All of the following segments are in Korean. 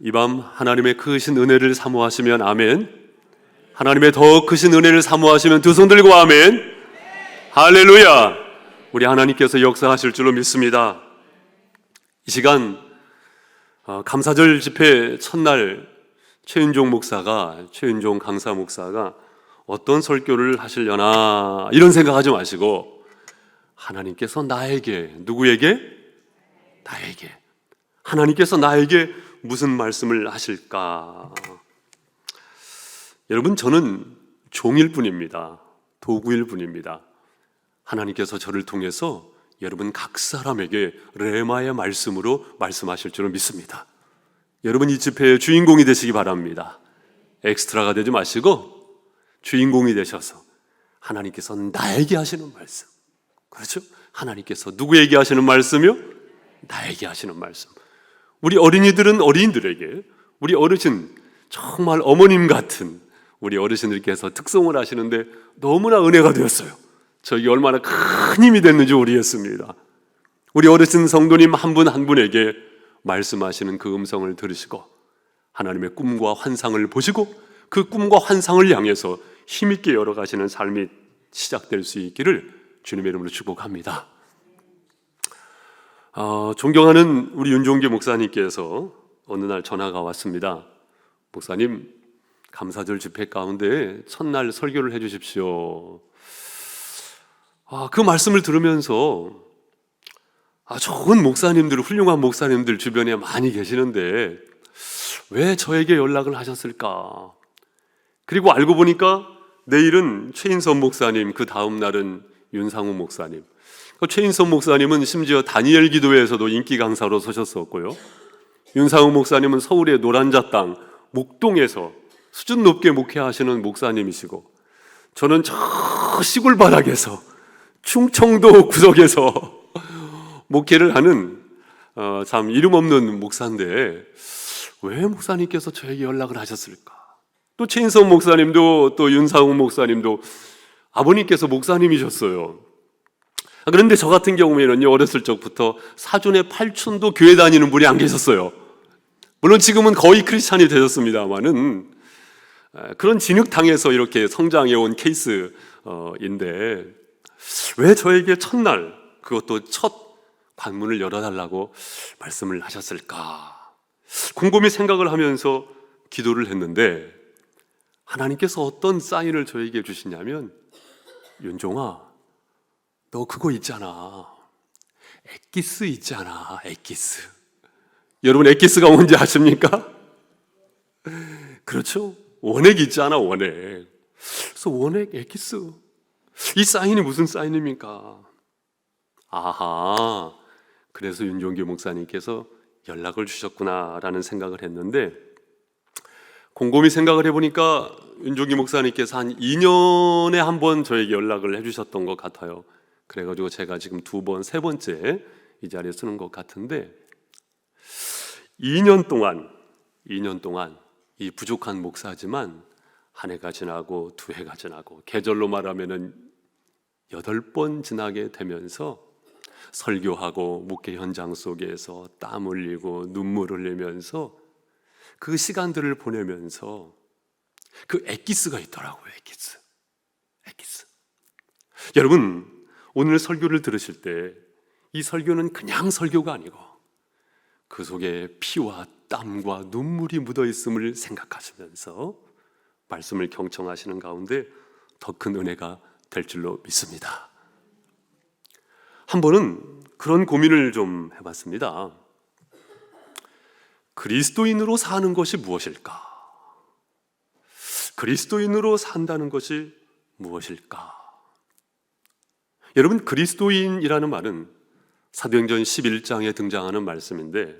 이 밤 하나님의 크신 은혜를 사모하시면 아멘. 하나님의 더 크신 은혜를 사모하시면 두 손 들고 아멘. 할렐루야. 우리 하나님께서 역사하실 줄로 믿습니다. 이 시간 감사절 집회 첫날 최윤종 강사 목사가 어떤 설교를 하시려나 이런 생각하지 마시고 하나님께서 나에게, 누구에게? 나에게. 하나님께서 나에게 무슨 말씀을 하실까? 여러분, 저는 종일 뿐입니다. 도구일 뿐입니다. 하나님께서 저를 통해서 여러분 각 사람에게 레마의 말씀으로 말씀하실 줄을 믿습니다. 여러분 이 집회의 주인공이 되시기 바랍니다. 엑스트라가 되지 마시고 주인공이 되셔서 하나님께서 나에게 하시는 말씀, 그렇죠? 하나님께서 누구에게 하시는 말씀이요? 나에게 하시는 말씀. 우리 어린이들은 어린이들에게, 우리 어르신, 정말 어머님 같은 우리 어르신들께서 특송을 하시는데 너무나 은혜가 되었어요. 저에게 얼마나 큰 힘이 됐는지 모르겠습니다. 우리 어르신 성도님 한 분 한 분에게 말씀하시는 그 음성을 들으시고 하나님의 꿈과 환상을 보시고 그 꿈과 환상을 향해서 힘있게 열어가시는 삶이 시작될 수 있기를 주님의 이름으로 축복합니다. 존경하는 우리 윤종기 목사님께서 어느 날 전화가 왔습니다. 목사님, 감사절 집회 가운데 첫날 설교를 해주십시오. 그 말씀을 들으면서 좋은 목사님들, 훌륭한 목사님들 주변에 많이 계시는데 왜 저에게 연락을 하셨을까? 그리고 알고 보니까 내일은 최인선 목사님, 그 다음 날은 윤상우 목사님. 최인선 목사님은 심지어 다니엘 기도회에서도 인기 강사로 서셨었고요. 윤상우 목사님은 서울의 노란자땅 목동에서 수준 높게 목회하시는 목사님이시고, 저는 저 시골 바닥에서 충청도 구석에서 목회를 하는 참 이름 없는 목사인데 왜 목사님께서 저에게 연락을 하셨을까? 또 최인선 목사님도 또 윤상우 목사님도 아버님께서 목사님이셨어요. 그런데 저 같은 경우에는요, 어렸을 적부터 사촌의 팔촌도 교회 다니는 분이 안 계셨어요. 물론 지금은 거의 크리스찬이 되셨습니다만은 그런 진흙탕에서 이렇게 성장해온 케이스인데 왜 저에게 첫날, 그것도 첫 관문을 열어달라고 말씀을 하셨을까? 곰곰이 생각을 하면서 기도를 했는데 하나님께서 어떤 사인을 저에게 주시냐면, 윤종아, 너 그거 있잖아, 엑기스 있잖아, 엑기스. 여러분 엑기스가 뭔지 아십니까? 그렇죠? 원액 있잖아, 원액. 그래서 원액, 엑기스, 이 사인이 무슨 사인입니까? 아하, 그래서 윤종기 목사님께서 연락을 주셨구나라는 생각을 했는데, 곰곰이 생각을 해보니까 윤종기 목사님께서 한 2년에 한 번 저에게 연락을 해주셨던 것 같아요. 그래가지고 제가 지금 두 번, 세 번째 이 자리에 서는 것 같은데, 2년 동안 이 부족한 목사지만 한 해가 지나고 두 해가 지나고 계절로 말하면은 8번 지나게 되면서 설교하고 목회 현장 속에서 땀 흘리고 눈물 흘리면서 그 시간들을 보내면서 그 엑기스가 있더라고요. 엑기스. 여러분, 오늘 설교를 들으실 때 이 설교는 그냥 설교가 아니고 그 속에 피와 땀과 눈물이 묻어 있음을 생각하시면서 말씀을 경청하시는 가운데 더 큰 은혜가 될 줄로 믿습니다. 한 번은 그런 고민을 좀 해봤습니다. 그리스도인으로 사는 것이 무엇일까? 그리스도인으로 산다는 것이 무엇일까? 여러분, 그리스도인이라는 말은 사도행전 11장에 등장하는 말씀인데,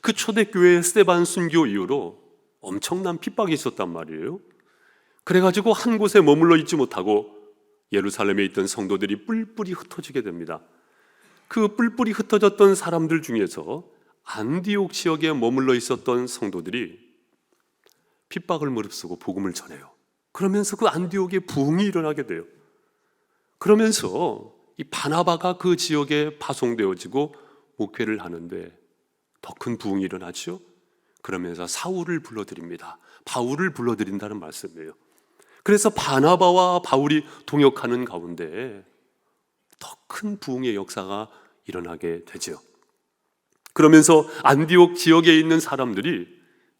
그 초대교회 스데반 순교 이후로 엄청난 핍박이 있었단 말이에요. 그래가지고 한 곳에 머물러 있지 못하고 예루살렘에 있던 성도들이 뿔뿔이 흩어지게 됩니다. 그 뿔뿔이 흩어졌던 사람들 중에서 안디옥 지역에 머물러 있었던 성도들이 핍박을 무릅쓰고 복음을 전해요. 그러면서 그 안디옥에 부흥이 일어나게 돼요. 그러면서 이 바나바가 그 지역에 파송되어지고 목회를 하는데 더 큰 부흥이 일어나죠. 그러면서 사울을 불러드립니다. 바울을 불러드린다는 말씀이에요. 그래서 바나바와 바울이 동역하는 가운데 더 큰 부흥의 역사가 일어나게 되죠. 그러면서 안디옥 지역에 있는 사람들이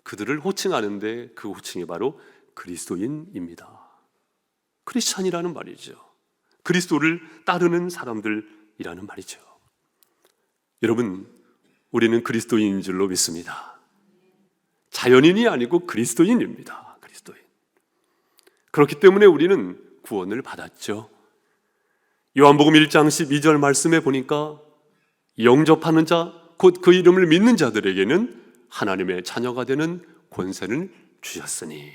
그들을 호칭하는데 그 호칭이 바로 그리스도인입니다. 크리스찬이라는 말이죠. 그리스도를 따르는 사람들이라는 말이죠. 여러분, 우리는 그리스도인인 줄로 믿습니다. 자연인이 아니고 그리스도인입니다. 그리스도인. 그렇기 때문에 우리는 구원을 받았죠. 요한복음 1장 12절 말씀에 보니까 영접하는 자, 곧 그 이름을 믿는 자들에게는 하나님의 자녀가 되는 권세를 주셨으니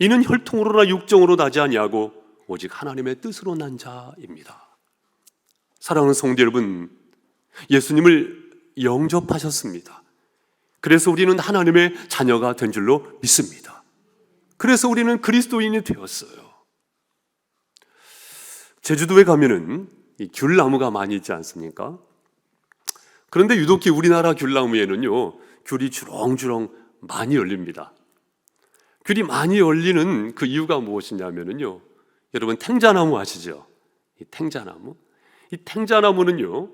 이는 혈통으로나 육정으로 나지 아니하고 오직 하나님의 뜻으로 난 자입니다. 사랑하는 성도 여러분, 예수님을 영접하셨습니다. 그래서 우리는 하나님의 자녀가 된 줄로 믿습니다. 그래서 우리는 그리스도인이 되었어요. 제주도에 가면은 이 귤나무가 많이 있지 않습니까? 그런데 유독히 우리나라 귤나무에는요, 귤이 주렁주렁 많이 열립니다. 귤이 많이 열리는 그 이유가 무엇이냐면요, 여러분 탱자나무 아시죠? 이 탱자나무. 이 탱자나무는요,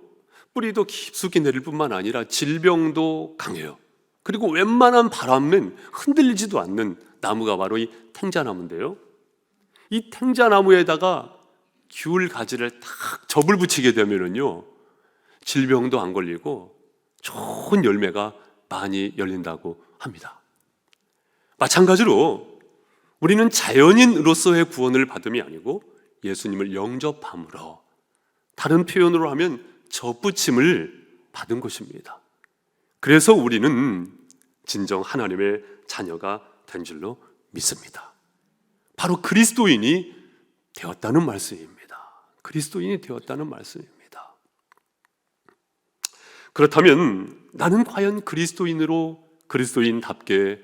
뿌리도 깊숙이 내릴 뿐만 아니라 질병도 강해요. 그리고 웬만한 바람은 흔들리지도 않는 나무가 바로 이 탱자나무인데요. 이 탱자나무에다가 귤 가지를 딱 접을 붙이게 되면은요, 질병도 안 걸리고 좋은 열매가 많이 열린다고 합니다. 마찬가지로 우리는 자연인으로서의 구원을 받음이 아니고 예수님을 영접함으로, 다른 표현으로 하면 접붙임을 받은 것입니다. 그래서 우리는 진정 하나님의 자녀가 된 줄로 믿습니다. 바로 그리스도인이 되었다는 말씀입니다. 그리스도인이 되었다는 말씀입니다. 그렇다면 나는 과연 그리스도인답게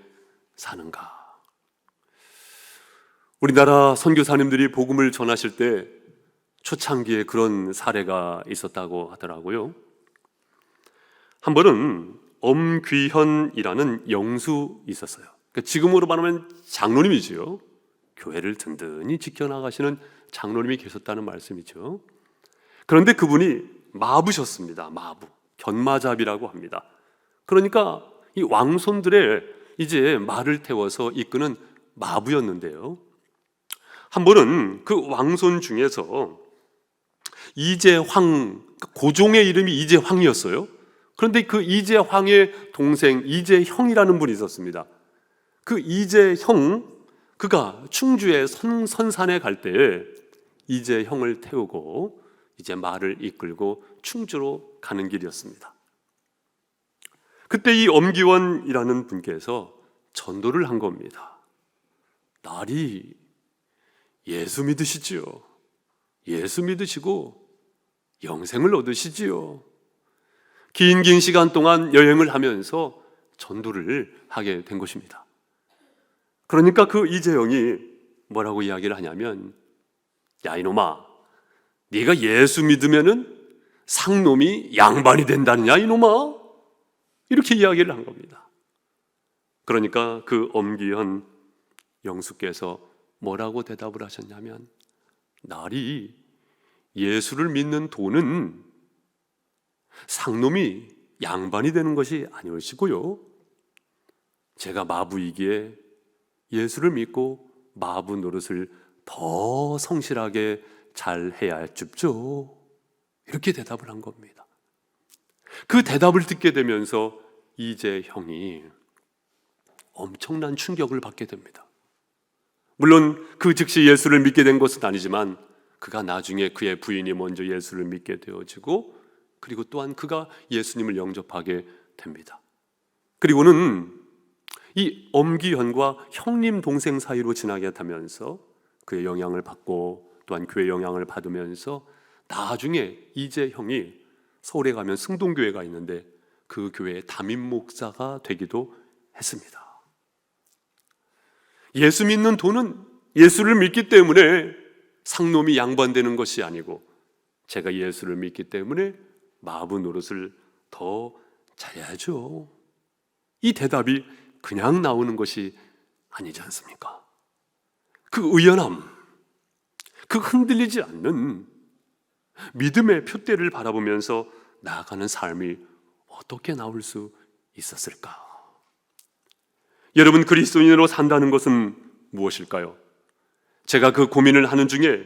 사는가? 우리나라 선교사님들이 복음을 전하실 때 초창기에 그런 사례가 있었다고 하더라고요. 한 번은 엄귀현이라는 영수 있었어요. 그러니까 지금으로 말하면 장로님이지요. 교회를 든든히 지켜나가시는 장로님이 계셨다는 말씀이죠. 그런데 그분이 마부셨습니다. 마부. 견마잡이라고 합니다. 그러니까 이 왕손들의 이제 말을 태워서 이끄는 마부였는데요. 한 번은 그 왕손 중에서 이재황, 고종의 이름이 이재황이었어요. 그런데 그 이재황의 동생 이재형이라는 분이 있었습니다. 그 이재형, 그가 충주의 선산에 갈 때 이재형을 태우고 이제 말을 이끌고 충주로 가는 길이었습니다. 그때 이 엄기원이라는 분께서 전도를 한 겁니다. 날이 예수 믿으시지요. 예수 믿으시고 영생을 얻으시지요. 긴 시간 동안 여행을 하면서 전도를 하게 된 것입니다. 그러니까 그 이재영이 뭐라고 이야기를 하냐면, 야 이놈아, 네가 예수 믿으면은 상놈이 양반이 된다느냐 이놈아, 이렇게 이야기를 한 겁니다. 그러니까 그 엄기현 영수께서 뭐라고 대답을 하셨냐면, 날이 예수를 믿는 도는 상놈이 양반이 되는 것이 아니오시고요, 제가 마부이기에 예수를 믿고 마부 노릇을 더 성실하게 잘 해야 줍죠. 이렇게 대답을 한 겁니다. 그 대답을 듣게 되면서 이재형이 엄청난 충격을 받게 됩니다. 물론 그 즉시 예수를 믿게 된 것은 아니지만 그가 나중에 그의 부인이 먼저 예수를 믿게 되어지고, 그리고 또한 그가 예수님을 영접하게 됩니다. 그리고는 이 엄기현과 형님 동생 사이로 지나게 되면서 그의 영향을 받고 또한 교회 영향을 받으면서 나중에 이재형이 서울에 가면 승동교회가 있는데 그 교회의 담임 목사가 되기도 했습니다. 예수 믿는 도는 예수를 믿기 때문에 상놈이 양반되는 것이 아니고, 제가 예수를 믿기 때문에 마부 노릇을 더 잘해야죠. 이 대답이 그냥 나오는 것이 아니지 않습니까? 그 의연함, 그 흔들리지 않는 믿음의 표대를 바라보면서 나아가는 삶이 어떻게 나올 수 있었을까? 여러분, 그리스도인으로 산다는 것은 무엇일까요? 제가 그 고민을 하는 중에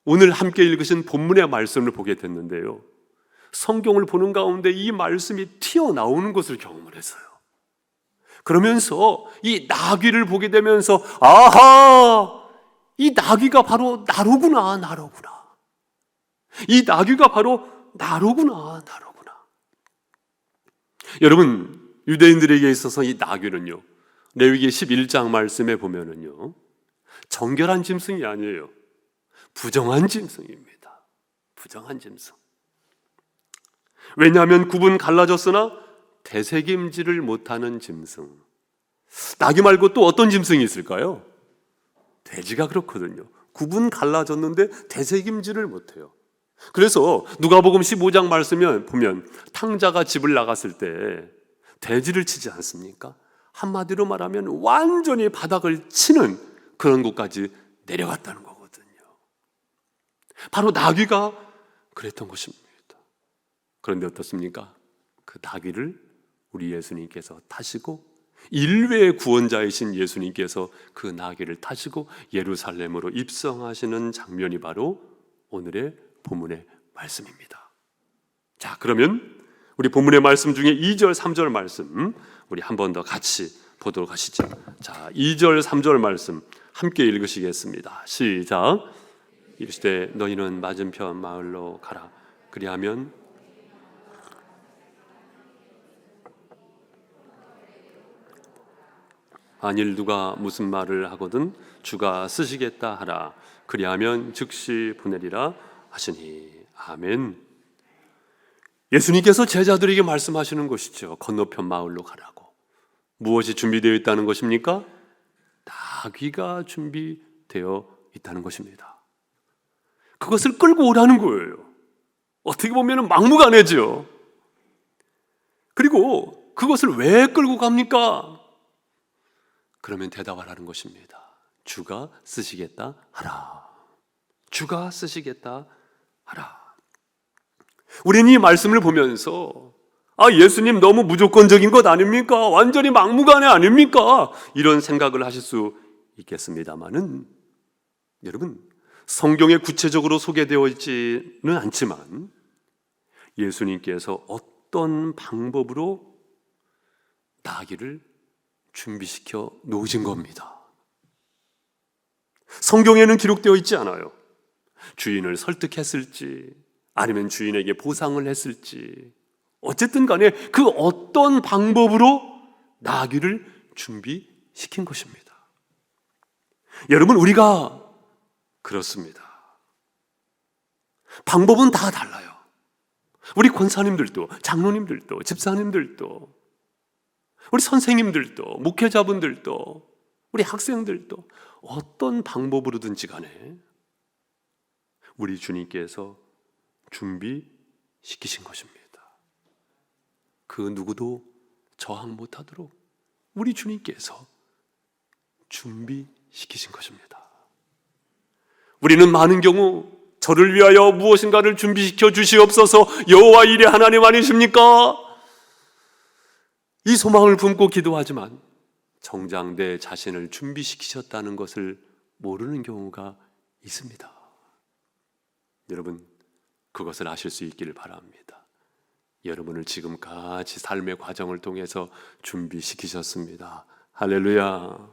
오늘 함께 읽으신 본문의 말씀을 보게 됐는데요, 성경을 보는 가운데 이 말씀이 튀어나오는 것을 경험을 했어요. 그러면서 이 나귀를 보게 되면서 아하! 이 나귀가 바로 나로구나. 이 나귀가 바로 나로구나. 여러분, 유대인들에게 있어서 이 나귀는요, 레위기 11장 말씀에 보면은요, 정결한 짐승이 아니에요. 부정한 짐승입니다. 부정한 짐승. 왜냐하면 굽은 갈라졌으나 되새김질을 못하는 짐승. 나귀 말고 또 어떤 짐승이 있을까요? 돼지가 그렇거든요. 굽은 갈라졌는데 되새김질을 못해요. 그래서 누가복음 15장 말씀을 보면 탕자가 집을 나갔을 때 돼지를 치지 않습니까? 한마디로 말하면 완전히 바닥을 치는 그런 곳까지 내려갔다는 거거든요. 바로 나귀가 그랬던 것입니다. 그런데 어떻습니까? 그 나귀를 우리 예수님께서 타시고, 인류의 구원자이신 예수님께서 그 나귀를 타시고 예루살렘으로 입성하시는 장면이 바로 오늘의 본문의 말씀입니다. 자, 그러면 우리 본문의 말씀 중에 2절, 3절 말씀 우리 한 번 더 같이 보도록 하시죠. 자, 2절, 3절 말씀 함께 읽으시겠습니다. 시작. 이르시되 너희는 맞은편 마을로 가라. 그리하면 만일 누가 무슨 말을 하거든 주가 쓰시겠다 하라. 그리하면 즉시 보내리라 하시니. 아멘. 예수님께서 제자들에게 말씀하시는 것이죠. 건너편 마을로 가라고. 무엇이 준비되어 있다는 것입니까? 나귀가 준비되어 있다는 것입니다. 그것을 끌고 오라는 거예요. 어떻게 보면 막무가내죠. 그리고 그것을 왜 끌고 갑니까? 그러면 대답하라는 것입니다. 주가 쓰시겠다 하라. 주가 쓰시겠다 하라. 우리는 이 말씀을 보면서 예수님 너무 무조건적인 것 아닙니까? 완전히 막무가내 아닙니까? 이런 생각을 하실 수 있겠습니다만은, 여러분, 성경에 구체적으로 소개되어 있지는 않지만 예수님께서 어떤 방법으로 나귀를 준비시켜 놓으신 겁니다. 성경에는 기록되어 있지 않아요. 주인을 설득했을지 아니면 주인에게 보상을 했을지, 어쨌든 간에 그 어떤 방법으로 나귀를 준비시킨 것입니다. 여러분, 우리가 그렇습니다. 방법은 다 달라요. 우리 권사님들도, 장로님들도, 집사님들도, 우리 선생님들도, 목회자분들도, 우리 학생들도 어떤 방법으로든지 간에 우리 주님께서 준비시키신 것입니다. 그 누구도 저항 못하도록 우리 주님께서 준비시키신 것입니다. 우리는 많은 경우 저를 위하여 무엇인가를 준비시켜 주시옵소서, 여호와 이레 하나님 아니십니까? 이 소망을 품고 기도하지만 정작 내 자신을 준비시키셨다는 것을 모르는 경우가 있습니다. 여러분, 그것을 아실 수 있기를 바랍니다. 여러분을 지금까지 삶의 과정을 통해서 준비시키셨습니다. 할렐루야.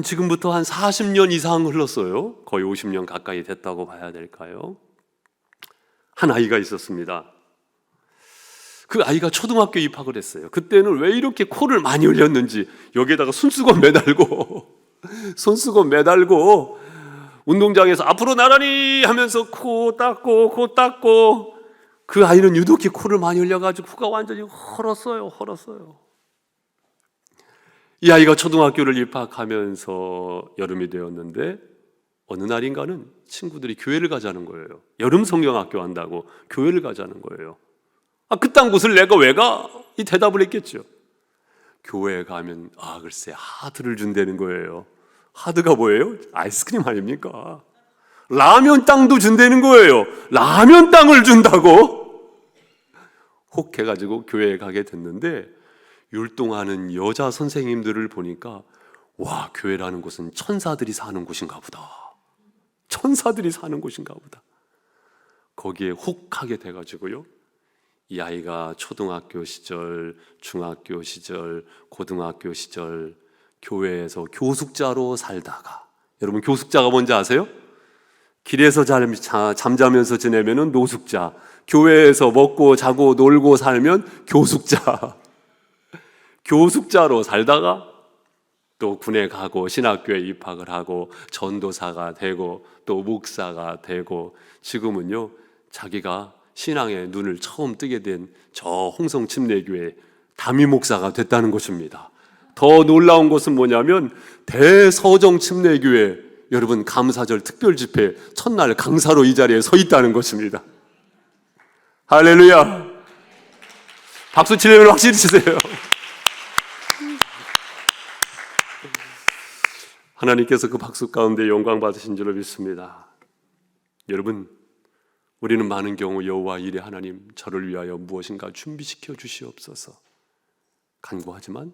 지금부터 한 40년 이상 흘렀어요. 거의 50년 가까이 됐다고 봐야 될까요? 한 아이가 있었습니다. 그 아이가 초등학교 입학을 했어요. 그때는 왜 이렇게 코를 많이 흘렸는지 여기에다가 손수건 매달고 운동장에서 앞으로 나란히 하면서 코 닦고 그 아이는 유독히 코를 많이 흘려가지고 코가 완전히 헐었어요. 이 아이가 초등학교를 입학하면서 여름이 되었는데 어느 날인가는 친구들이 교회를 가자는 거예요. 여름 성경학교 한다고 교회를 가자는 거예요. 그딴 곳을 내가 왜 가? 이 대답을 했겠죠. 교회에 가면 글쎄 하드를 준다는 거예요. 하드가 뭐예요? 아이스크림 아닙니까? 라면 땅도 준다는 거예요. 라면 땅을 준다고? 혹해가지고 교회에 가게 됐는데 율동하는 여자 선생님들을 보니까 와, 교회라는 곳은 천사들이 사는 곳인가 보다. 천사들이 사는 곳인가 보다. 거기에 혹하게 돼가지고요, 이 아이가 초등학교 시절, 중학교 시절, 고등학교 시절 교회에서 교숙자로 살다가, 여러분 교숙자가 뭔지 아세요? 길에서 잠자면서 지내면 노숙자, 교회에서 먹고 자고 놀고 살면 교숙자. 교숙자로 살다가 또 군에 가고 신학교에 입학을 하고 전도사가 되고 또 목사가 되고, 지금은요 자기가 신앙의 눈을 처음 뜨게 된 저 홍성침례교회 담임 목사가 됐다는 것입니다. 더 놀라운 것은 뭐냐면 대서정침례교회, 여러분 감사절 특별집회 첫날 강사로 이 자리에 서 있다는 것입니다. 할렐루야. 박수 치려면 확실히 치세요. 하나님께서 그 박수 가운데 영광 받으신 줄로 믿습니다. 여러분, 우리는 많은 경우 여호와 이레 하나님, 저를 위하여 무엇인가 준비시켜 주시옵소서 간구하지만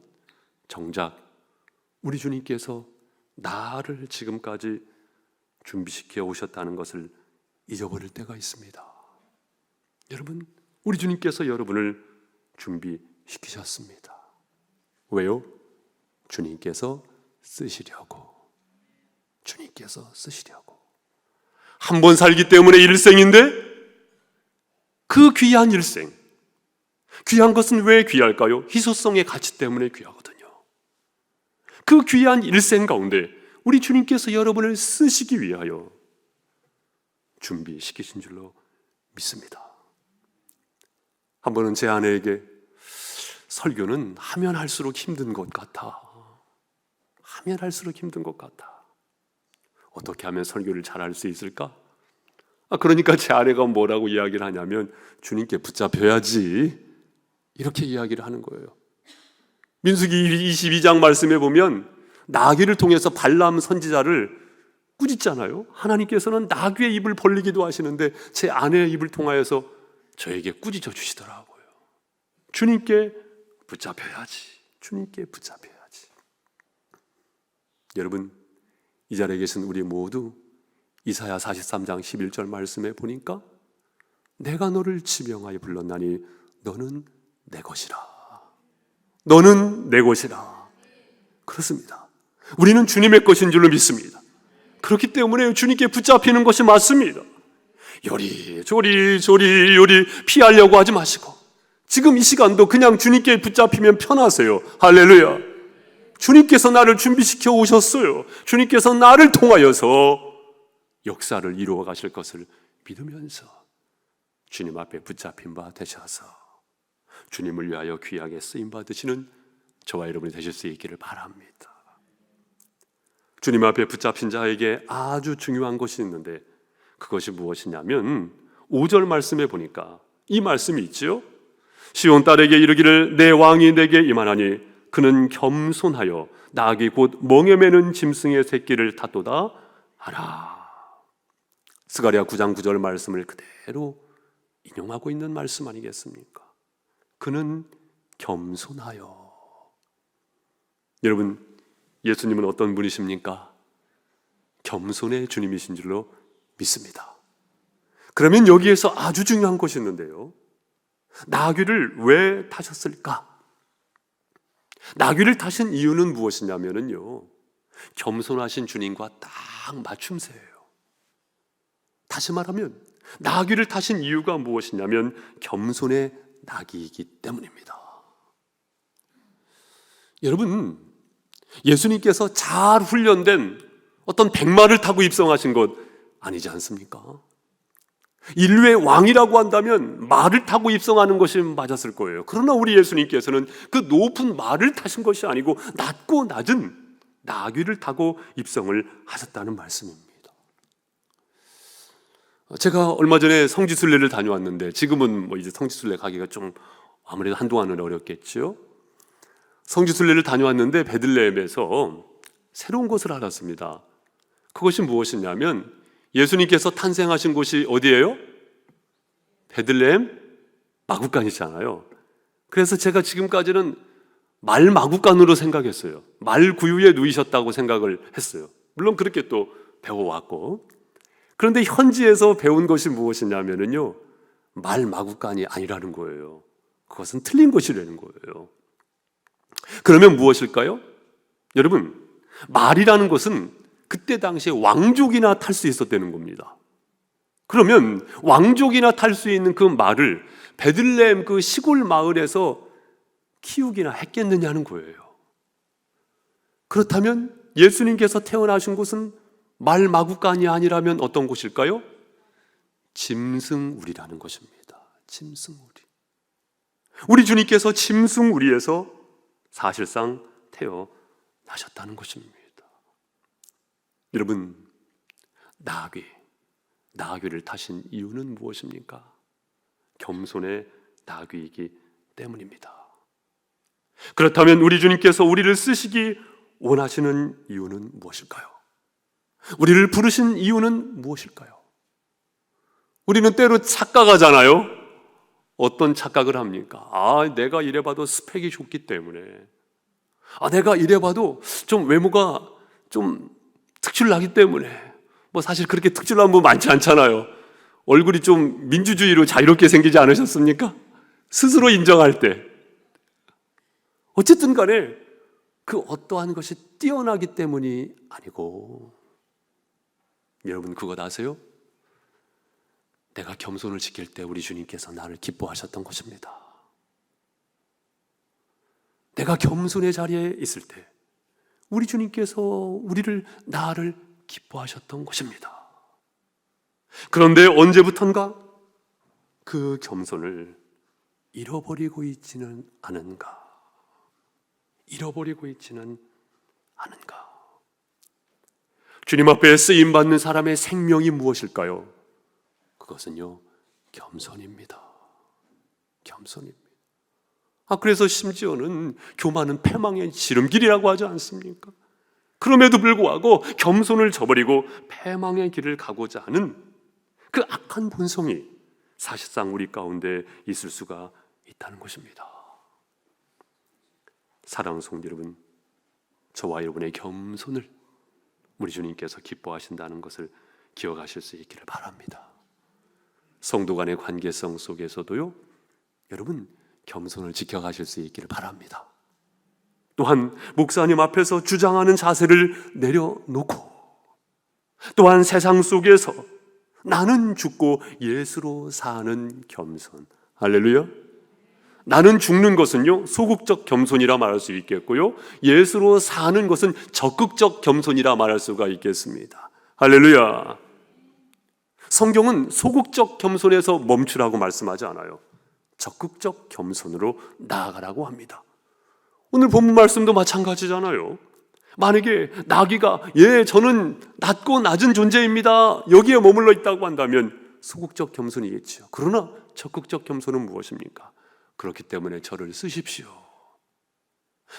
정작 우리 주님께서 나를 지금까지 준비시켜 오셨다는 것을 잊어버릴 때가 있습니다. 여러분, 우리 주님께서 여러분을 준비시키셨습니다. 왜요? 주님께서 쓰시려고. 주님께서 쓰시려고. 한 번 살기 때문에 일생인데 그 귀한 일생, 귀한 것은 왜 귀할까요? 희소성의 가치 때문에 귀하거든요. 그 귀한 일생 가운데 우리 주님께서 여러분을 쓰시기 위하여 준비시키신 줄로 믿습니다. 한 번은 제 아내에게 설교는 하면 할수록 힘든 것 같아. 하면 할수록 힘든 것 같아. 어떻게 하면 설교를 잘할 수 있을까? 그러니까 제 아내가 뭐라고 이야기를 하냐면 주님께 붙잡혀야지, 이렇게 이야기를 하는 거예요. 민수기 22장 말씀에 보면 나귀를 통해서 발람 선지자를 꾸짖잖아요. 하나님께서는 나귀의 입을 벌리기도 하시는데 제 아내의 입을 통하여서 저에게 꾸짖어 주시더라고요. 주님께 붙잡혀야지, 주님께 붙잡혀야지. 여러분, 이 자리에 계신 우리 모두 이사야 43장 11절 말씀에 보니까 내가 너를 지명하여 불렀나니 너는 내 것이라. 너는 내 것이라. 그렇습니다. 우리는 주님의 것인 줄로 믿습니다. 그렇기 때문에 주님께 붙잡히는 것이 맞습니다. 요리 피하려고 하지 마시고 지금 이 시간도 그냥 주님께 붙잡히면 편하세요. 할렐루야. 주님께서 나를 준비시켜 오셨어요. 주님께서 나를 통하여서 역사를 이루어 가실 것을 믿으면서 주님 앞에 붙잡힌 바 되셔서 주님을 위하여 귀하게 쓰임 받으시는 저와 여러분이 되실 수 있기를 바랍니다. 주님 앞에 붙잡힌 자에게 아주 중요한 것이 있는데 그것이 무엇이냐면 5절 말씀에 보니까 이 말씀이 있지요. 시온 딸에게 이르기를 내 왕이 내게 임하나니 그는 겸손하여 나귀 곧 멍에 매는 짐승의 새끼를 탔도다 하라. 스가랴 9장 9절 말씀을 그대로 인용하고 있는 말씀 아니겠습니까? 그는 겸손하여. 여러분, 예수님은 어떤 분이십니까? 겸손의 주님이신 줄로 믿습니다. 그러면 여기에서 아주 중요한 것이 있는데요, 나귀를 왜 타셨을까? 나귀를 타신 이유는 무엇이냐면요, 겸손하신 주님과 딱 맞춤새예요. 다시 말하면 나귀를 타신 이유가 무엇이냐면 겸손의 나귀이기 때문입니다. 여러분, 예수님께서 잘 훈련된 어떤 백마를 타고 입성하신 것 아니지 않습니까? 인류의 왕이라고 한다면 말을 타고 입성하는 것이 맞았을 거예요. 그러나 우리 예수님께서는 그 높은 말을 타신 것이 아니고 낮고 낮은 나귀를 타고 입성을 하셨다는 말씀입니다. 제가 얼마 전에 성지순례를 다녀왔는데, 지금은 뭐 이제 성지순례 가기가 좀 아무래도 한동안은 어렵겠죠. 성지순례를 다녀왔는데 베들레헴에서 새로운 것을 알았습니다. 그것이 무엇이냐면 예수님께서 탄생하신 곳이 어디예요? 베들레헴 마구간이잖아요. 그래서 제가 지금까지는 말 마구간으로 생각했어요. 말 구유에 누이셨다고 생각을 했어요. 물론 그렇게 또 배워왔고, 그런데 현지에서 배운 것이 무엇이냐면요, 말 마구간이 아니라는 거예요. 그것은 틀린 것이라는 거예요. 그러면 무엇일까요? 여러분, 말이라는 것은 그때 당시에 왕족이나 탈 수 있었다는 겁니다. 그러면 왕족이나 탈 수 있는 그 말을 베들레헴 그 시골 마을에서 키우기나 했겠느냐는 거예요. 그렇다면 예수님께서 태어나신 곳은 말 마구간이 아니라면 어떤 곳일까요? 짐승우리라는 것입니다. 짐승우리. 우리 주님께서 짐승우리에서 사실상 태어나셨다는 것입니다. 여러분, 나귀를 타신 이유는 무엇입니까? 겸손의 나귀이기 때문입니다. 그렇다면 우리 주님께서 우리를 쓰시기 원하시는 이유는 무엇일까요? 우리를 부르신 이유는 무엇일까요? 우리는 때로 착각하잖아요. 어떤 착각을 합니까? 내가 이래봐도 스펙이 좋기 때문에, 내가 이래봐도 좀 외모가 좀 특출나기 때문에, 뭐 사실 그렇게 특출난 분 많지 않잖아요. 얼굴이 좀 민주주의로 자유롭게 생기지 않으셨습니까? 스스로 인정할 때. 어쨌든 간에 그 어떠한 것이 뛰어나기 때문이 아니고, 여러분 그것 아세요? 내가 겸손을 지킬 때 우리 주님께서 나를 기뻐하셨던 것입니다. 내가 겸손의 자리에 있을 때 우리 주님께서 나를 기뻐하셨던 것입니다. 그런데 언제부턴가 그 겸손을 잃어버리고 있지는 않은가? 잃어버리고 있지는 않은가? 주님 앞에 쓰임받는 사람의 생명이 무엇일까요? 그것은요, 겸손입니다. 겸손입니다. 그래서 심지어는 교만은 패망의 지름길이라고 하지 않습니까? 그럼에도 불구하고 겸손을 저버리고 패망의 길을 가고자 하는 그 악한 본성이 사실상 우리 가운데 있을 수가 있다는 것입니다. 사랑하는 성도 여러분, 저와 여러분의 겸손을 우리 주님께서 기뻐하신다는 것을 기억하실 수 있기를 바랍니다. 성도 간의 관계성 속에서도요, 여러분 겸손을 지켜가실 수 있기를 바랍니다. 또한 목사님 앞에서 주장하는 자세를 내려놓고, 또한 세상 속에서 나는 죽고 예수로 사는 겸손. 할렐루야. 나는 죽는 것은요, 소극적 겸손이라 말할 수 있겠고요, 예수로 사는 것은 적극적 겸손이라 말할 수가 있겠습니다. 할렐루야. 성경은 소극적 겸손에서 멈추라고 말씀하지 않아요. 적극적 겸손으로 나아가라고 합니다. 오늘 본문 말씀도 마찬가지잖아요. 만약에 나귀가 저는 낮고 낮은 존재입니다, 여기에 머물러 있다고 한다면 소극적 겸손이겠죠. 그러나 적극적 겸손은 무엇입니까? 그렇기 때문에 저를 쓰십시오.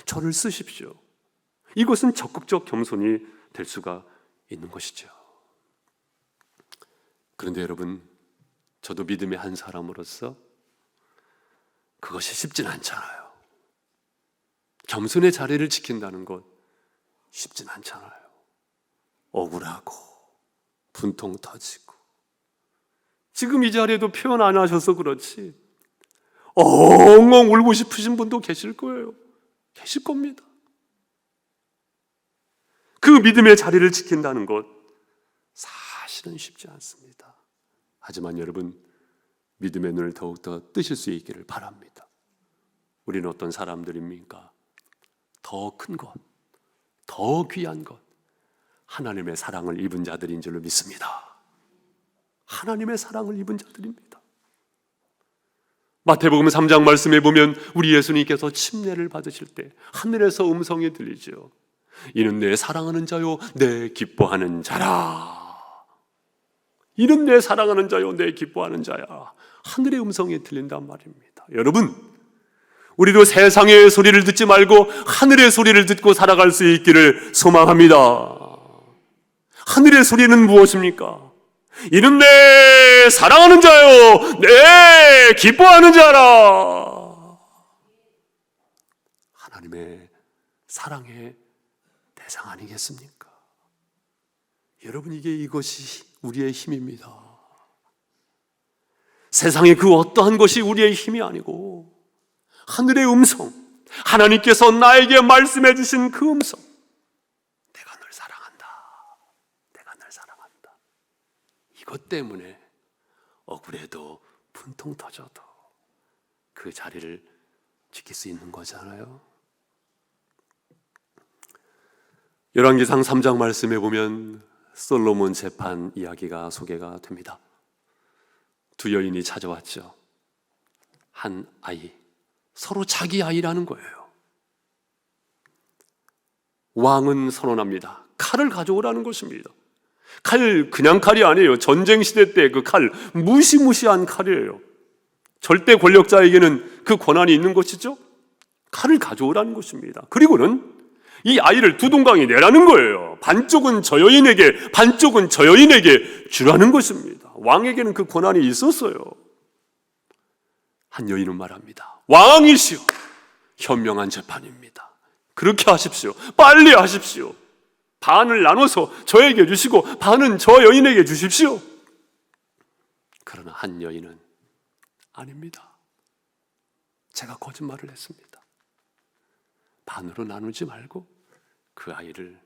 저를 쓰십시오. 이것은 적극적 겸손이 될 수가 있는 것이죠. 그런데 여러분, 저도 믿음의 한 사람으로서 그것이 쉽진 않잖아요. 겸손의 자리를 지킨다는 것 쉽진 않잖아요. 억울하고 분통 터지고, 지금 이 자리에도 표현 안 하셔서 그렇지 엉엉 울고 싶으신 분도 계실 거예요. 계실 겁니다. 그 믿음의 자리를 지킨다는 것 사실은 쉽지 않습니다. 하지만 여러분, 믿음의 눈을 더욱더 뜨실 수 있기를 바랍니다. 우리는 어떤 사람들입니까? 더 큰 것, 더 귀한 것, 하나님의 사랑을 입은 자들인 줄로 믿습니다. 하나님의 사랑을 입은 자들입니다. 마태복음 3장 말씀에 보면 우리 예수님께서 침례를 받으실 때 하늘에서 음성이 들리죠. 이는 내 사랑하는 자요, 내 기뻐하는 자라. 이는 내 사랑하는 자요 내 기뻐하는 자야. 하늘의 음성이 들린단 말입니다. 여러분, 우리도 세상의 소리를 듣지 말고 하늘의 소리를 듣고 살아갈 수 있기를 소망합니다. 하늘의 소리는 무엇입니까? 이는 내 사랑하는 자요 내 기뻐하는 자라. 하나님의 사랑의 대상 아니겠습니까? 여러분, 이것이 우리의 힘입니다. 세상의 그 어떠한 것이 우리의 힘이 아니고 하늘의 음성, 하나님께서 나에게 말씀해 주신 그 음성, 내가 널 사랑한다, 내가 널 사랑한다. 이것 때문에 억울해도 분통 터져도 그 자리를 지킬 수 있는 거잖아요. 열왕기상 3장 말씀에 보면 솔로몬 재판 이야기가 소개가 됩니다. 두 여인이 찾아왔죠. 한 아이, 서로 자기 아이라는 거예요. 왕은 선언합니다. 칼을 가져오라는 것입니다. 칼, 그냥 칼이 아니에요. 전쟁 시대 때 그 칼, 무시무시한 칼이에요. 절대 권력자에게는 그 권한이 있는 것이죠. 칼을 가져오라는 것입니다. 그리고는 이 아이를 두 동강에 내라는 거예요. 반쪽은 저 여인에게, 반쪽은 저 여인에게 주라는 것입니다. 왕에게는 그 권한이 있었어요. 한 여인은 말합니다. 왕이시여, 현명한 재판입니다. 그렇게 하십시오. 빨리 하십시오. 반을 나눠서 저에게 주시고 반은 저 여인에게 주십시오. 그러나 한 여인은 아닙니다. 제가 거짓말을 했습니다. 반으로 나누지 말고 그 아이를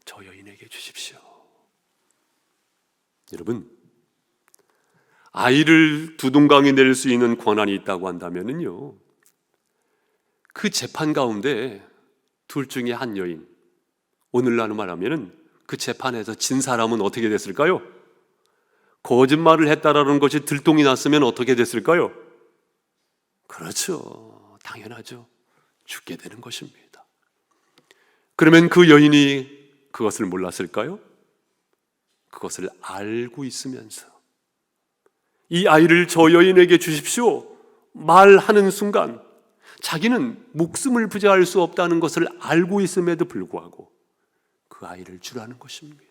저 여인에게 주십시오. 여러분, 아이를 두 동강에 낼 수 있는 권한이 있다고 한다면요, 그 재판 가운데 둘 중에 한 여인, 오늘날로 말하면 그 재판에서 진 사람은 어떻게 됐을까요? 거짓말을 했다라는 것이 들통이 났으면 어떻게 됐을까요? 그렇죠. 당연하죠. 죽게 되는 것입니다. 그러면 그 여인이 그것을 몰랐을까요? 그것을 알고 있으면서 이 아이를 저 여인에게 주십시오 말하는 순간 자기는 목숨을 부지할 수 없다는 것을 알고 있음에도 불구하고 그 아이를 주라는 것입니다.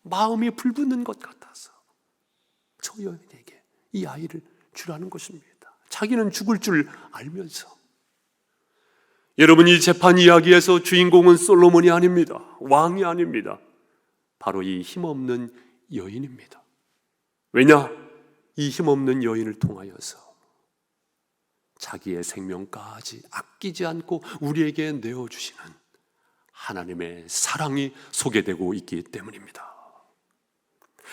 마음이 불붙는 것 같아서 저 여인에게 이 아이를 주라는 것입니다. 자기는 죽을 줄 알면서. 여러분, 이 재판 이야기에서 주인공은 솔로몬이 아닙니다. 왕이 아닙니다. 바로 이 힘없는 여인입니다. 왜냐? 이 힘없는 여인을 통하여서 자기의 생명까지 아끼지 않고 우리에게 내어주시는 하나님의 사랑이 소개되고 있기 때문입니다.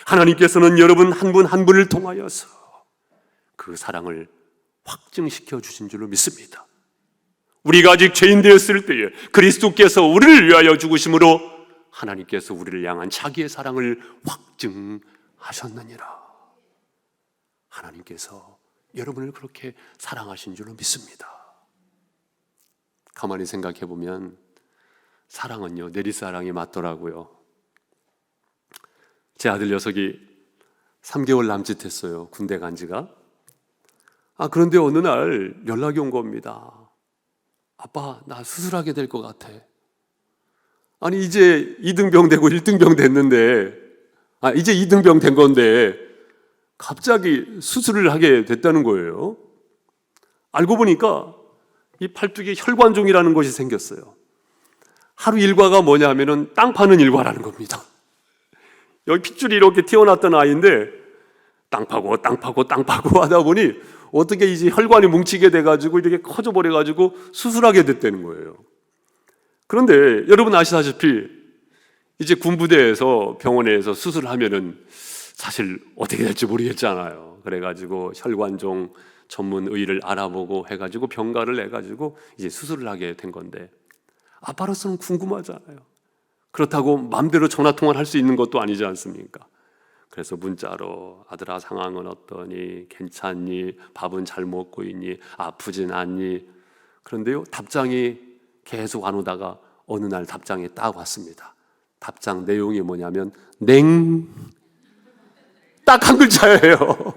하나님께서는 여러분 한 분 한 분을 통하여서 그 사랑을 확증시켜 주신 줄로 믿습니다. 우리가 아직 죄인 되었을 때에 그리스도께서 우리를 위하여 죽으심으로 하나님께서 우리를 향한 자기의 사랑을 확증하셨느니라. 하나님께서 여러분을 그렇게 사랑하신 줄로 믿습니다. 가만히 생각해 보면 사랑은요, 내리사랑이 맞더라고요. 제 아들 녀석이 3개월 남짓했어요. 군대 간 지가. 그런데 어느 날 연락이 온 겁니다. 아빠, 나 수술하게 될 것 같아. 아니, 이제 2등병 되고 1등병 됐는데, 이제 2등병 된 건데 갑자기 수술을 하게 됐다는 거예요. 알고 보니까 이 팔뚝에 혈관종이라는 것이 생겼어요. 하루 일과가 뭐냐 하면은 땅 파는 일과라는 겁니다. 여기 핏줄이 이렇게 튀어나왔던 아이인데 땅 파고 하다 보니 어떻게 이제 혈관이 뭉치게 돼가지고 이렇게 커져버려가지고 수술하게 됐다는 거예요. 그런데 여러분 아시다시피 이제 군부대에서 병원에서 수술을 하면은 사실 어떻게 될지 모르겠잖아요. 그래가지고 혈관종 전문 의를 알아보고 해가지고 병가를 내가지고 이제 수술을 하게 된 건데 아빠로서는 궁금하잖아요. 그렇다고 마음대로 전화통화를 할 수 있는 것도 아니지 않습니까? 그래서 문자로 아들아 상황은 어떠니? 괜찮니? 밥은 잘 먹고 있니? 아프진 않니? 그런데요, 답장이 계속 안 오다가 어느 날 답장이 딱 왔습니다. 답장 내용이 뭐냐면 냉. 딱 한 글자예요.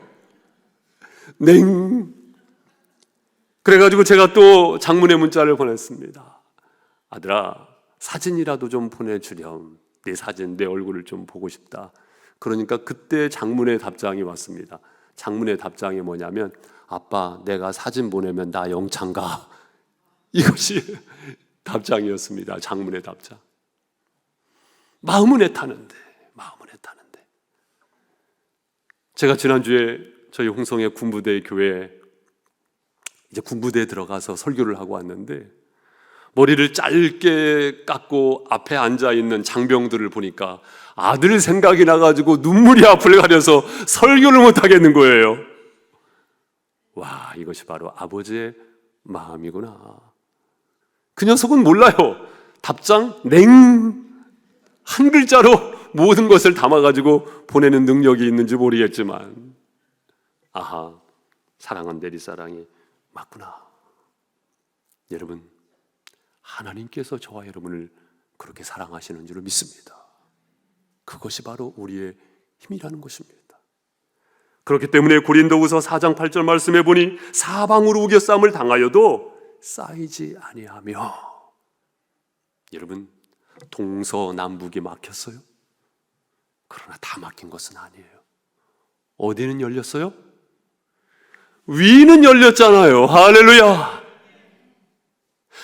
냉. 그래가지고 제가 또 장문의 문자를 보냈습니다. 아들아, 사진이라도 좀 보내주렴. 내 사진, 내 얼굴을 좀 보고 싶다. 그러니까 그때 장문의 답장이 왔습니다. 장문의 답장이 뭐냐면, 아빠, 내가 사진 보내면 나 영창 가. 이것이 답장이었습니다. 장문의 답장. 마음은 애타는데. 제가 지난주에 저희 홍성의 군부대 교회에 이제 군부대에 들어가서 설교를 하고 왔는데, 머리를 짧게 깎고 앞에 앉아있는 장병들을 보니까 아들 생각이 나가지고 눈물이 앞을 가려서 설교를 못하겠는 거예요. 와, 이것이 바로 아버지의 마음이구나. 그 녀석은 몰라요. 답장 냉 한 글자로 모든 것을 담아가지고 보내는 능력이 있는지 모르겠지만, 아하, 사랑한 내리사랑이 맞구나. 여러분, 하나님께서 저와 여러분을 그렇게 사랑하시는 줄 믿습니다. 그것이 바로 우리의 힘이라는 것입니다. 그렇기 때문에 고린도후서 4장 8절 말씀해 보니 사방으로 우겨싸움을 당하여도 쌓이지 아니하며. 여러분, 동서남북이 막혔어요? 그러나 다 막힌 것은 아니에요. 어디는 열렸어요? 위는 열렸잖아요. 할렐루야.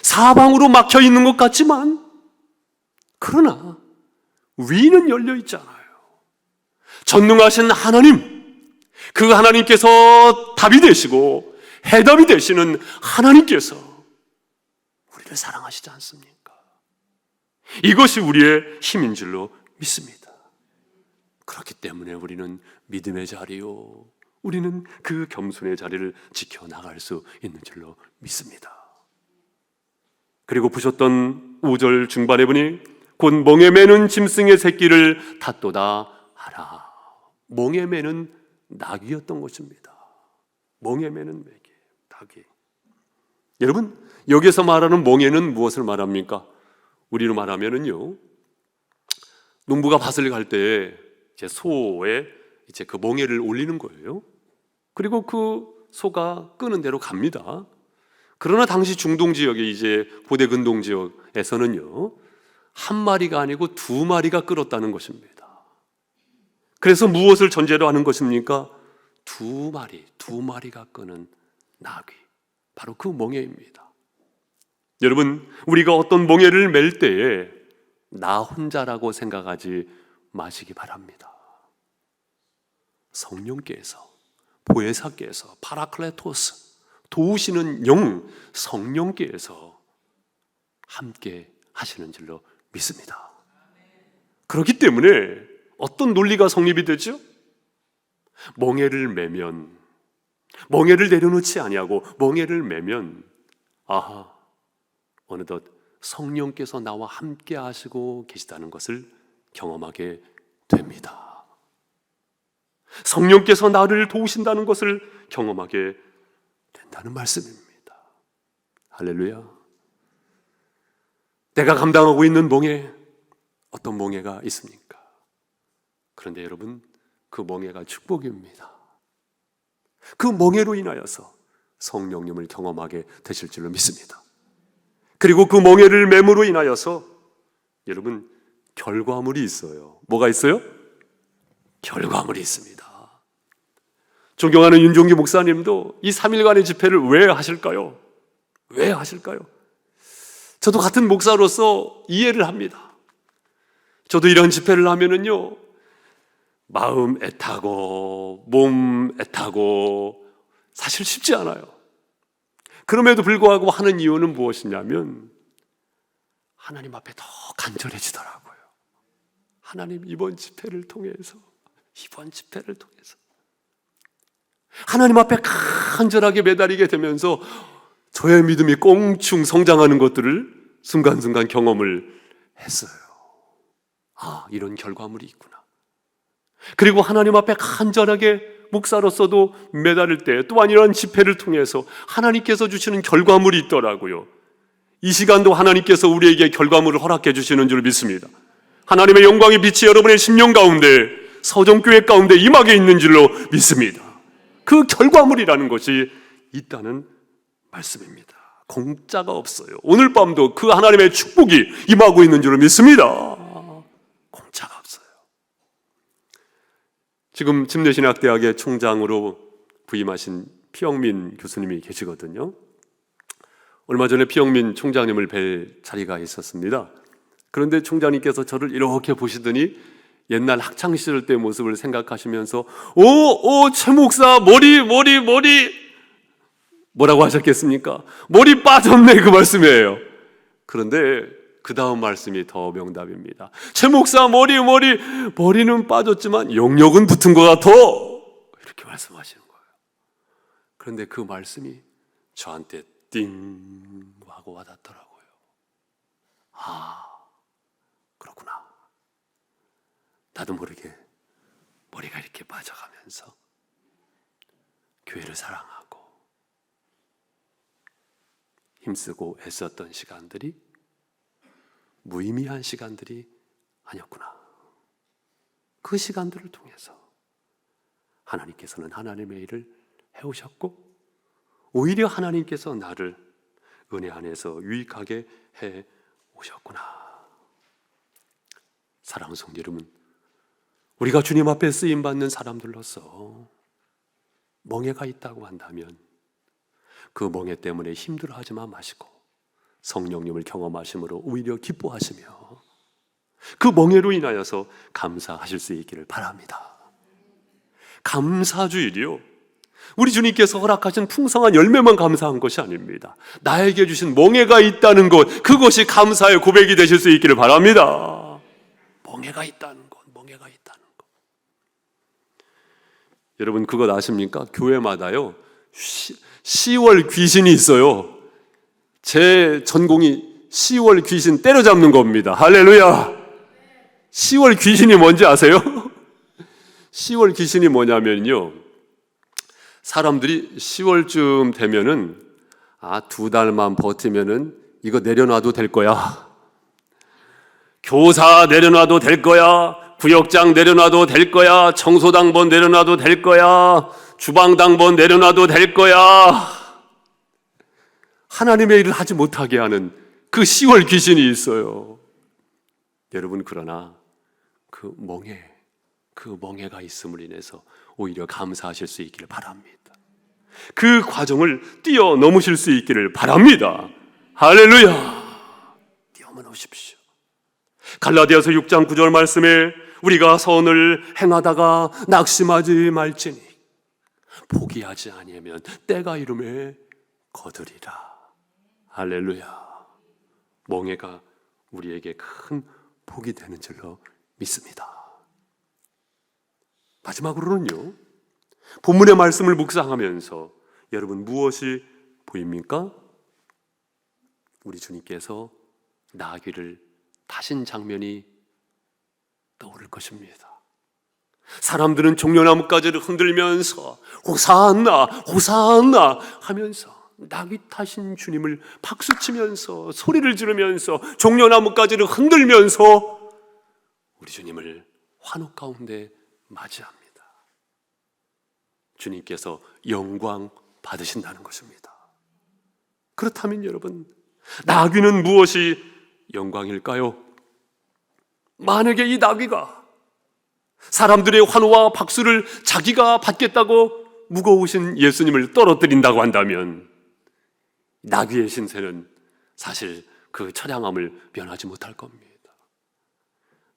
사방으로 막혀 있는 것 같지만, 그러나 위는 열려 있잖아요. 전능하신 하나님, 그 하나님께서 답이 되시고 해답이 되시는 하나님께서 우리를 사랑하시지 않습니까? 이것이 우리의 힘인 줄로 믿습니다. 그렇기 때문에 우리는 믿음의 자리요, 우리는 그 겸손의 자리를 지켜나갈 수 있는 줄로 믿습니다. 그리고 보셨던 5절 중반에 보니 곧 멍에 매는 짐승의 새끼를 탓도다 하라. 멍에 매는 나귀였던 것입니다. 멍에 매는 나귀. 여러분, 여기서 말하는 멍에는 무엇을 말합니까? 우리로 말하면은요, 농부가 밭을 갈 때 이제 소에 이제 그 멍에를 올리는 거예요. 그리고 그 소가 끄는 대로 갑니다. 그러나 당시 중동 지역에 이제 고대 근동 지역에서는요, 한 마리가 아니고 두 마리가 끌었다는 것입니다. 그래서 무엇을 전제로 하는 것입니까? 두 마리가 끄는 나귀, 바로 그 멍에입니다. 여러분, 우리가 어떤 멍에를 맬 때에 나 혼자라고 생각하지 마시기 바랍니다. 성령께서, 보혜사께서, 파라클레토스, 도우시는 영, 성령께서 함께 하시는 줄로 믿습니다. 그렇기 때문에 어떤 논리가 성립이 되죠? 멍에를 매면, 멍에를 내려놓지 아니하고 멍에를 매면, 아하, 어느덧 성령께서 나와 함께 하시고 계시다는 것을 경험하게 됩니다. 성령께서 나를 도우신다는 것을 경험하게 된다는 말씀입니다. 할렐루야. 내가 감당하고 있는 멍에 어떤 멍에가 있습니까? 그런데 여러분, 그 멍에가 축복입니다. 그 멍에로 인하여서 성령님을 경험하게 되실 줄로 믿습니다. 그리고 그 멍에를 맴으로 인하여서 여러분, 결과물이 있어요. 뭐가 있어요? 결과물이 있습니다. 존경하는 윤종기 목사님도 이 3일간의 집회를 왜 하실까요? 왜 하실까요? 저도 같은 목사로서 이해를 합니다. 저도 이런 집회를 하면은요, 마음 애타고 몸 애타고 사실 쉽지 않아요. 그럼에도 불구하고 하는 이유는 무엇이냐면 하나님 앞에 더 간절해지더라고요. 하나님, 이번 집회를 통해서 하나님 앞에 간절하게 매달리게 되면서 저의 믿음이 꽁충 성장하는 것들을 순간순간 경험을 했어요. 아, 이런 결과물이 있구나. 그리고 하나님 앞에 간절하게 목사로서도 매달릴 때 또한 이런 집회를 통해서 하나님께서 주시는 결과물이 있더라고요. 이 시간도 하나님께서 우리에게 결과물을 허락해 주시는 줄 믿습니다. 하나님의 영광의 빛이 여러분의 심령 가운데 서정교회 가운데 임하게 있는 줄로 믿습니다. 그 결과물이라는 것이 있다는 말씀입니다. 공짜가 없어요. 오늘 밤도 그 하나님의 축복이 임하고 있는 줄로 믿습니다. 공짜가 없어요. 지금 침례신학대학의 총장으로 부임하신 피영민 교수님이 계시거든요. 얼마 전에 피영민 총장님을 뵐 자리가 있었습니다. 그런데 총장님께서 저를 이렇게 보시더니 옛날 학창시절 때 모습을 생각하시면서 최 목사 머리 뭐라고 하셨겠습니까? 머리 빠졌네, 그 말씀이에요. 그런데 그 다음 말씀이 더 명답입니다. 최 목사 머리는 빠졌지만 영역은 붙은 것 같아, 이렇게 말씀하시는 거예요. 그런데 그 말씀이 저한테 띵 하고 와닿더라고요. 그렇구나. 나도 모르게 머리가 이렇게 빠져가면서 교회를 사랑하고 힘쓰고 애썼던 시간들이 무의미한 시간들이 아니었구나. 그 시간들을 통해서 하나님께서는 하나님의 일을 해오셨고 오히려 하나님께서 나를 은혜 안에서 유익하게 해오셨구나. 사랑하는 성도 여러분, 우리가 주님 앞에 쓰임받는 사람들로서 멍해가 있다고 한다면 그 멍해 때문에 힘들어하지 마시고 성령님을 경험하심으로 오히려 기뻐하시며 그 멍해로 인하여서 감사하실 수 있기를 바랍니다. 감사주일이요, 우리 주님께서 허락하신 풍성한 열매만 감사한 것이 아닙니다. 나에게 주신 멍해가 있다는 것, 그것이 감사의 고백이 되실 수 있기를 바랍니다. 멍해가 있다는 것. 여러분 그것 아십니까? 교회마다요 10월 귀신이 있어요. 제 전공이 10월 귀신 때려잡는 겁니다. 할렐루야. 10월 귀신이 뭔지 아세요? 10월 귀신이 뭐냐면요, 사람들이 10월쯤 되면은 2달만 버티면은 이거 내려놔도 될 거야, 교사 내려놔도 될 거야, 구역장 내려놔도 될 거야, 청소당번 내려놔도 될 거야, 주방당번 내려놔도 될 거야. 하나님의 일을 하지 못하게 하는 그 10월 귀신이 있어요. 여러분 그러나 그 멍해가 있음을 인해서 오히려 감사하실 수 있기를 바랍니다. 그 과정을 뛰어넘으실 수 있기를 바랍니다. 할렐루야. 뛰어넘으십시오. 갈라디아서 6장 9절 말씀에 우리가 선을 행하다가 낙심하지 말지니 포기하지 아니하면 때가 이름에 거두리라. 할렐루야. 멍해가 우리에게 큰 복이 되는 줄로 믿습니다. 마지막으로는요, 본문의 말씀을 묵상하면서 여러분 무엇이 보입니까? 우리 주님께서 나귀를 타신 장면이 떠오를 것입니다. 사람들은 종려나무가지를 흔들면서 호산나 호산나 하면서 나귀 타신 주님을 박수치면서 소리를 지르면서 종려나무가지를 흔들면서 우리 주님을 환호 가운데 맞이합니다. 주님께서 영광 받으신다는 것입니다. 그렇다면 여러분, 나귀는 무엇이 영광일까요? 만약에 이 나귀가 사람들의 환호와 박수를 자기가 받겠다고 무거우신 예수님을 떨어뜨린다고 한다면 나귀의 신세는 사실 그 처량함을 변하지 못할 겁니다.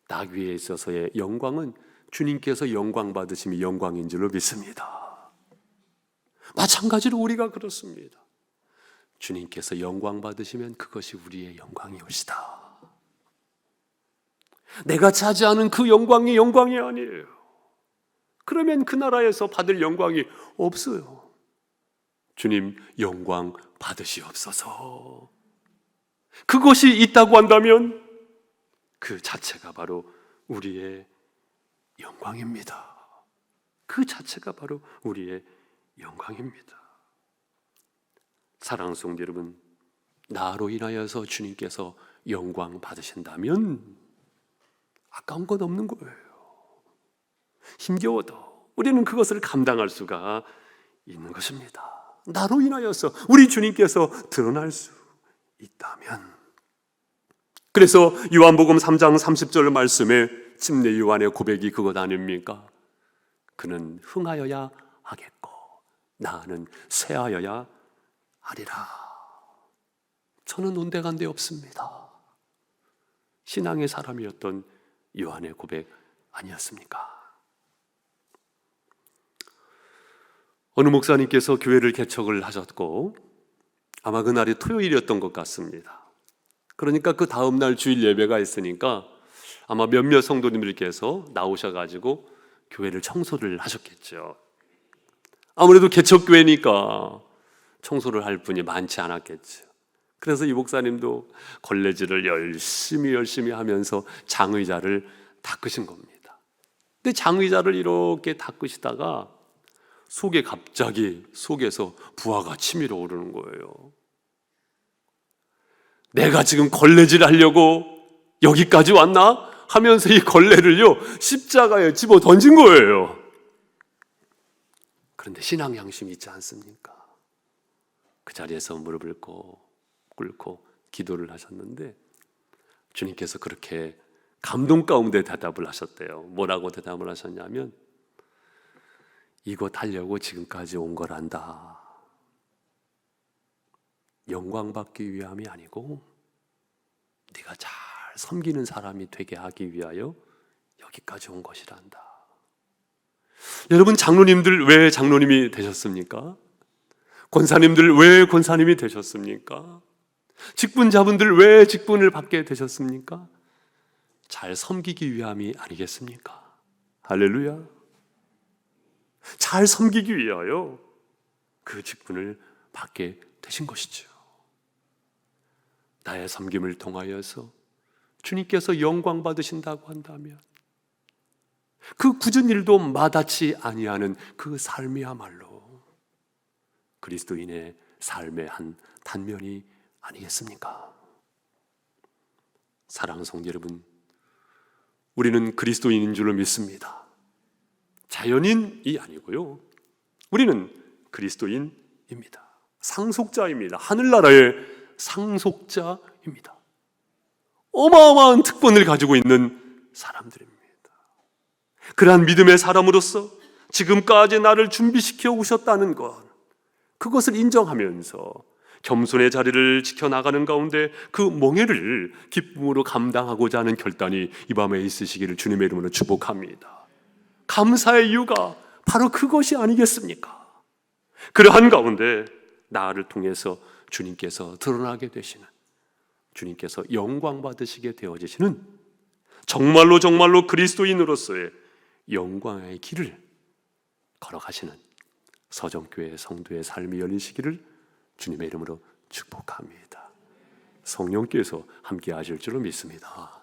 나귀에 있어서의 영광은 주님께서 영광 받으심이 영광인 줄로 믿습니다. 마찬가지로 우리가 그렇습니다. 주님께서 영광 받으시면 그것이 우리의 영광이옵시다. 내가 차지하는 그 영광이 영광이 아니에요. 그러면 그 나라에서 받을 영광이 없어요. 주님 영광 받으시옵소서. 그것이 있다고 한다면 그 자체가 바로 우리의 영광입니다. 그 자체가 바로 우리의 영광입니다. 사랑하는 성도 여러분, 나로 인하여서 주님께서 영광 받으신다면 아까운 것 없는 거예요. 힘겨워도 우리는 그것을 감당할 수가 있는 것입니다. 나로 인하여서 우리 주님께서 드러날 수 있다면. 그래서 요한복음 3장 30절 말씀에 침례 요한의 고백이 그것 아닙니까? 그는 흥하여야 하겠고 나는 쇠하여야 하리라. 저는 온데간데 없습니다. 신앙의 사람이었던 요한의 고백 아니었습니까? 어느 목사님께서 교회를 개척을 하셨고 아마 그날이 토요일이었던 것 같습니다. 그러니까 그 다음날 주일 예배가 있으니까 아마 몇몇 성도님들께서 나오셔가지고 교회를 청소를 하셨겠죠. 아무래도 개척교회니까 청소를 할 분이 많지 않았겠죠. 그래서 이 목사님도 걸레질을 열심히 하면서 장의자를 닦으신 겁니다. 근데 장의자를 이렇게 닦으시다가 속에 갑자기 속에서 부하가 치밀어 오르는 거예요. 내가 지금 걸레질 하려고 여기까지 왔나? 하면서 이 걸레를요 십자가에 집어 던진 거예요. 그런데 신앙 양심이 있지 않습니까? 그 자리에서 무릎을 꿇고 기도를 하셨는데 주님께서 그렇게 감동 가운데 대답을 하셨대요. 뭐라고 대답을 하셨냐면 이곳 하려고 지금까지 온 거란다. 영광 받기 위함이 아니고 네가 잘 섬기는 사람이 되게 하기 위하여 여기까지 온 것이란다. 여러분, 장로님들 왜 장로님이 되셨습니까? 권사님들 왜 권사님이 되셨습니까? 직분자분들 왜 직분을 받게 되셨습니까? 잘 섬기기 위함이 아니겠습니까? 할렐루야. 잘 섬기기 위하여 그 직분을 받게 되신 것이죠. 나의 섬김을 통하여서 주님께서 영광 받으신다고 한다면 그 굳은 일도 마다치 아니하는 그 삶이야말로 그리스도인의 삶의 한 단면이 아니겠습니까? 사랑하는 성도 여러분, 우리는 그리스도인인 줄로 믿습니다. 자연인이 아니고요, 우리는 그리스도인입니다. 상속자입니다. 하늘나라의 상속자입니다. 어마어마한 특권을 가지고 있는 사람들입니다. 그러한 믿음의 사람으로서 지금까지 나를 준비시켜 오셨다는 것, 그것을 인정하면서 겸손의 자리를 지켜나가는 가운데 그 멍해를 기쁨으로 감당하고자 하는 결단이 이 밤에 있으시기를 주님의 이름으로 축복합니다. 감사의 이유가 바로 그것이 아니겠습니까? 그러한 가운데 나를 통해서 주님께서 드러나게 되시는, 주님께서 영광 받으시게 되어지시는 정말로 그리스도인으로서의 영광의 길을 걸어가시는 서정교회 성도의 삶이 열리시기를 주님의 이름으로 축복합니다. 성령께서 함께 하실 줄로 믿습니다.